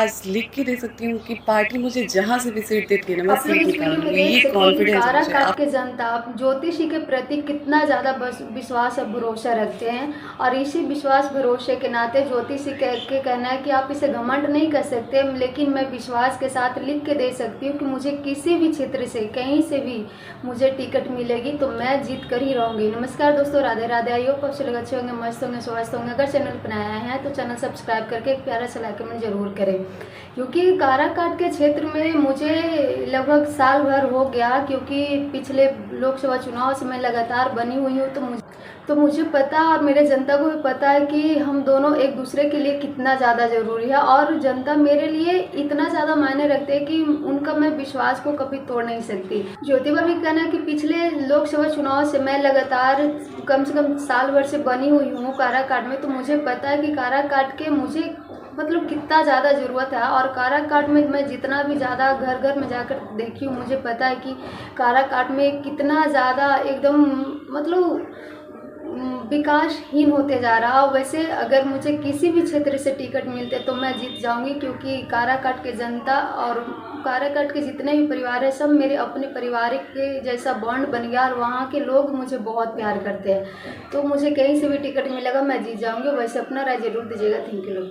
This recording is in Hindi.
आज लिख के दे सकती हूँ कि पार्टी मुझे जहाँ से भी सीट देती है ना, मैं आप लोग सीट इस वीडियो निकाल में लूँगी, देख ये सकते हैं कि कॉन्फिडेंस है मुझे। काराकाट के जनता ज्योतिषी के प्रति कितना ज़्यादा विश्वास और भरोसा रखते हैं, और इसी विश्वास भरोसे के नाते ज्योतिषी के कहना है कि आप इसे घमंड नहीं कर सकते, लेकिन मैं विश्वास के साथ लिख के दे सकती हूँ कि मुझे किसी भी क्षेत्र से कहीं से भी मुझे टिकट मिलेगी तो मैं जीत कर ही रहूँगी। नमस्कार दोस्तों, राधे राधे। आई होप आप लोग अच्छे होंगे, मस्त होंगे, स्वस्थ होंगे। अगर चैनल पर आए हैं तो चैनल सब्सक्राइब करके एक प्यारा सा लाइक कमेंट जरूर करें, क्योंकि काराकाट के क्षेत्र में मुझे लगभग साल भर हो गया, क्योंकि पिछले लोकसभा चुनाव से मैं लगातार बनी हुई हूँ। तो मुझे पता और मेरे जनता को भी पता है कि हम दोनों एक दूसरे के लिए कितना ज़्यादा ज़रूरी है, और जनता मेरे लिए इतना ज़्यादा मायने रखते हैं कि उनका मैं विश्वास को कभी तोड़ नहीं सकती। ज्योतिबा भी कहना है कि पिछले लोकसभा चुनाव से मैं लगातार कम से कम साल भर से बनी हुई हूँ काराकाट में, तो मुझे पता है कि काराकाट के मुझे मतलब कितना ज़्यादा ज़रूरत है। और काराकाट में मैं जितना भी ज़्यादा घर घर में जाकर देखी हूँ, मुझे पता है कि काराकाट में कितना ज़्यादा एकदम मतलब विकासहीन होते जा रहा। वैसे अगर मुझे किसी भी क्षेत्र से टिकट मिलते तो मैं जीत जाऊंगी, क्योंकि काराकाट के जनता और काराकाट के जितने भी परिवार हैं सब मेरे अपने पारिवारिक के जैसा बॉन्ड बन गया, और वहाँ के लोग मुझे बहुत प्यार करते हैं। तो मुझे कहीं से भी टिकट मिलेगा मैं जीत जाऊंगी। वैसे अपना राय जरूर दीजिएगा। Thank you.